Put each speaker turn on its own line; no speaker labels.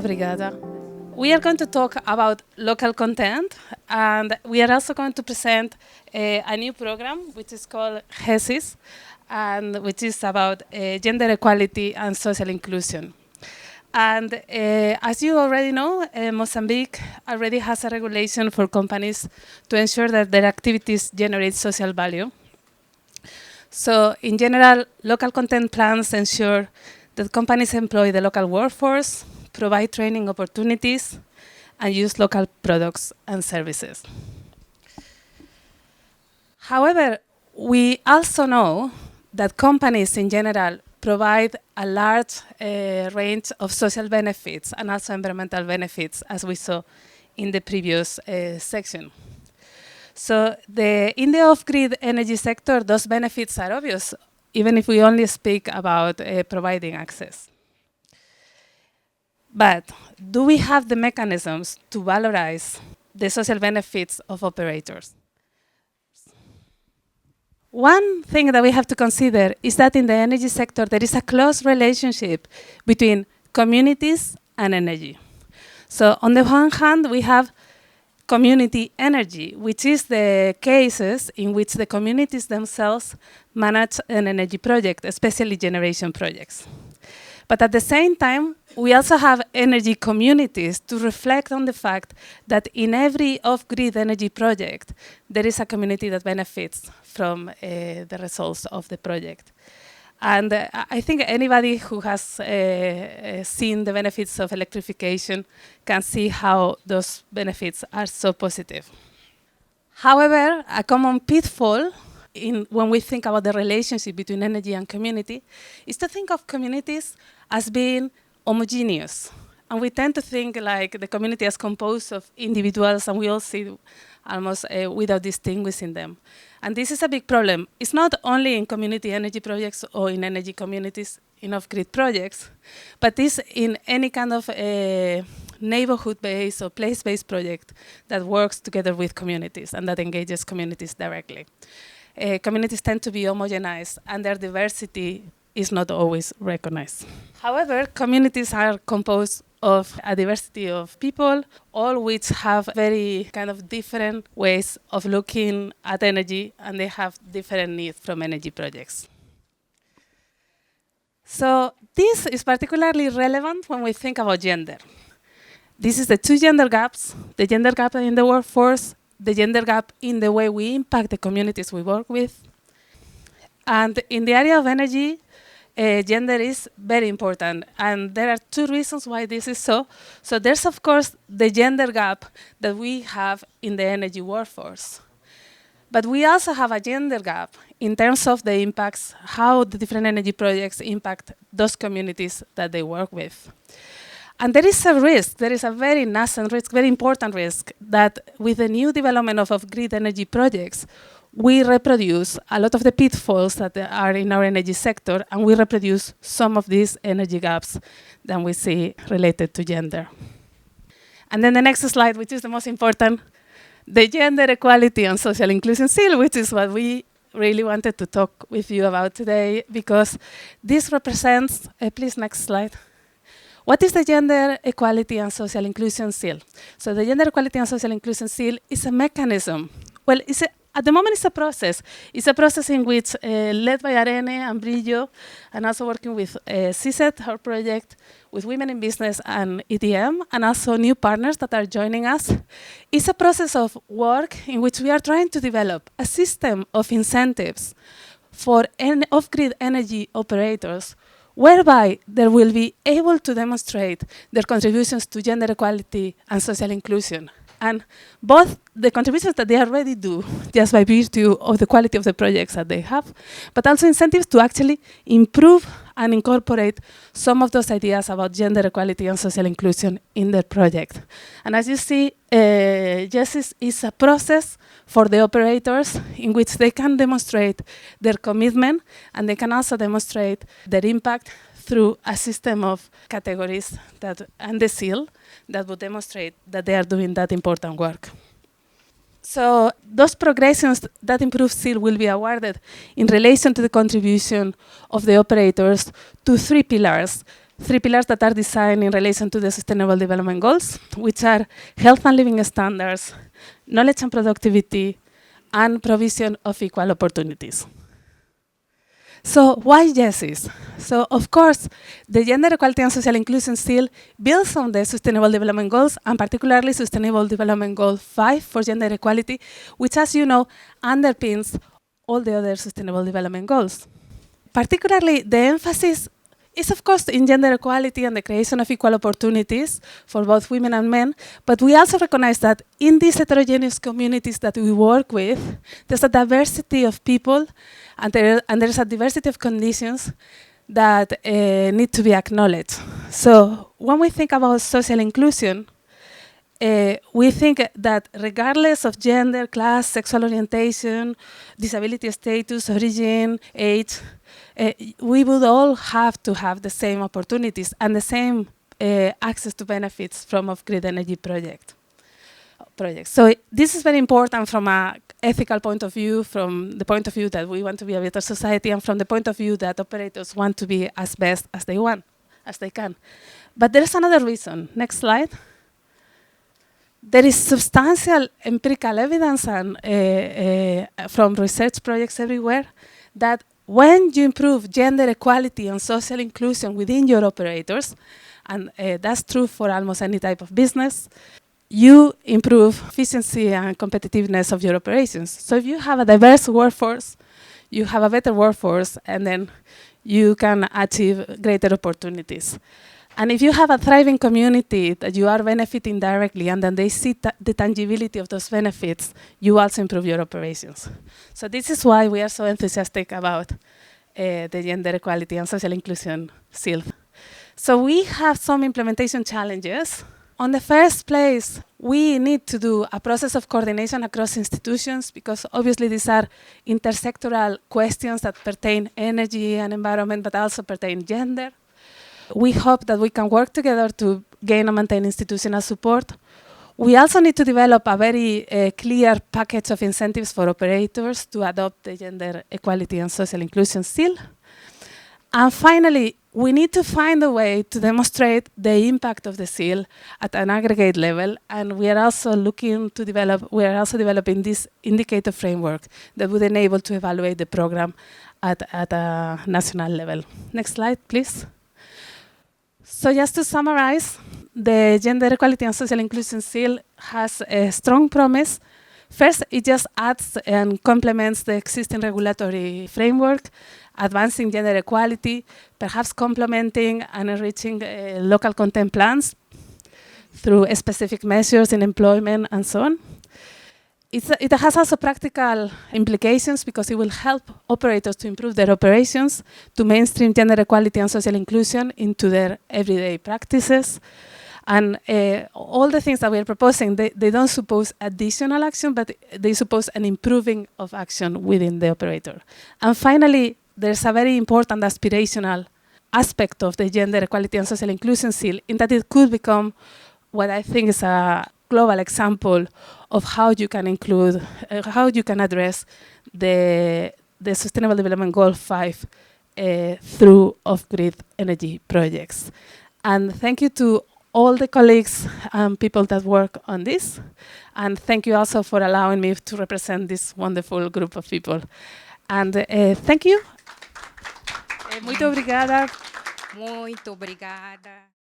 Obrigada. We are going to talk about local content, and we are also going to present a new program which is called GESIS, and which is about gender equality and social inclusion. And as you already know, Mozambique already has a regulation for companies to ensure that their activities generate social value. So in general, local content plans ensure that companies employ the local workforce, provide training opportunities, and use local products and services. However, we also know that companies in general provide a large range of social benefits and also environmental benefits, as we saw in the previous section. So in the off-grid energy sector, those benefits are obvious, even if we only speak about providing access. But do we have the mechanisms to valorize the social benefits of operators? One thing that we have to consider is that in the energy sector, there is a close relationship between communities and energy. So on the one hand, we have community energy, which is the cases in which the communities themselves manage an energy project, especially generation projects. But at the same time, we also have energy communities to reflect on the fact that in every off-grid energy project, there is a community that benefits from the results of the project. And I think anybody who has seen the benefits of electrification can see how those benefits are so positive. However, a common pitfall when we think about the relationship between energy and community is to think of communities as being homogeneous. And we tend to think like the community is composed of individuals, and we all see almost without distinguishing them. And this is a big problem. It's not only in community energy projects or in energy communities in off-grid projects, but it's in any kind of neighborhood-based or place-based project that works together with communities and that engages communities directly. Communities tend to be homogenized, and their diversity is not always recognized. However, communities are composed of a diversity of people, all which have very kind of different ways of looking at energy, and they have different needs from energy projects. So this is particularly relevant when we think about gender. This is the two gender gaps, the gender gap in the workforce, the gender gap in the way we impact the communities we work with. And in the area of energy, gender is very important, and there are two reasons why this is so. So there's, of course, the gender gap that we have in the energy workforce. But we also have a gender gap in terms of the impacts, how the different energy projects impact those communities that they work with. And there is a risk, there is a very nascent risk, very important risk, that with the new development of off-grid energy projects, we reproduce a lot of the pitfalls that are in our energy sector, and we reproduce some of these energy gaps that we see related to gender. And then the next slide, which is the most important, the gender equality and social inclusion seal, which is what we really wanted to talk with you about today, because this represents, please next slide. What is the Gender Equality and Social Inclusion Seal? So the Gender Equality and Social Inclusion Seal is a mechanism. Well, at the moment, it's a process. It's a process in which, led by Arene and BRILHO, and also working with CESET, our project, with Women in Business and EDM, and also new partners that are joining us. It's a process of work in which we are trying to develop a system of incentives for off-grid energy operators, whereby they will be able to demonstrate their contributions to gender equality and social inclusion. And both the contributions that they already do, just by virtue of the quality of the projects that they have, but also incentives to actually improve and incorporate some of those ideas about gender equality and social inclusion in their project. And as you see, GESIS is a process for the operators in which they can demonstrate their commitment, and they can also demonstrate their impact through a system of categories and the seal that would demonstrate that they are doing that important work. So those progressions, that improved seal will be awarded in relation to the contribution of the operators to three pillars. 3 pillars that are designed in relation to the Sustainable Development Goals, which are health and living standards, knowledge and productivity, and provision of equal opportunities. So why GESIS? So of course, the Gender Equality and Social Inclusion Seal builds on the Sustainable Development Goals, and particularly Sustainable Development Goal 5 for gender equality, which, as you know, underpins all the other Sustainable Development Goals. Particularly, the emphasis is, of course, in gender equality and the creation of equal opportunities for both women and men, but we also recognize that in these heterogeneous communities that we work with, there's a diversity of people and there's a diversity of conditions that need to be acknowledged. So when we think about social inclusion, we think that regardless of gender, class, sexual orientation, disability status, origin, age, we would all have to have the same opportunities and the same access to benefits from off-grid energy projects. So this is very important from an ethical point of view, from the point of view that we want to be a better society, and from the point of view that operators want to be as best as they can. But there is another reason. Next slide. There is substantial empirical evidence and, from research projects everywhere that when you improve gender equality and social inclusion within your operators, and that's true for almost any type of business, you improve efficiency and competitiveness of your operations. So if you have a diverse workforce, you have a better workforce, and then you can achieve greater opportunities. And if you have a thriving community that you are benefiting directly, and then they see the tangibility of those benefits, you also improve your operations. So this is why we are so enthusiastic about the Gender Equality and Social Inclusion seal. So we have some implementation challenges. On the first place, we need to do a process of coordination across institutions, because obviously these are intersectoral questions that pertain energy and environment, but also pertain gender. We hope that we can work together to gain and maintain institutional support. We also need to develop a very clear package of incentives for operators to adopt the Gender Equality and Social Inclusion seal. And finally, we need to find a way to demonstrate the impact of the seal at an aggregate level, and we are also developing this indicator framework that would enable to evaluate the program at a national level. Next slide, please. So just to summarize, the Gender Equality and Social Inclusion seal has a strong promise. First, it just adds and complements the existing regulatory framework, advancing gender equality, perhaps complementing and enriching local content plans through specific measures in employment and so on. It has also practical implications, because it will help operators to improve their operations, to mainstream gender equality and social inclusion into their everyday practices. And all the things that we are proposing, they don't suppose additional action, but they suppose an improving of action within the operator. And finally, there's a very important aspirational aspect of the Gender Equality and Social Inclusion seal, in that it could become what I think is a global example of how you can include, how you can address the Sustainable Development Goal 5 through off-grid energy projects. And thank you to all the colleagues and people that work on this. And thank you also for allowing me to represent this wonderful group of people. And thank you. Muito obrigada.
Muito obrigada.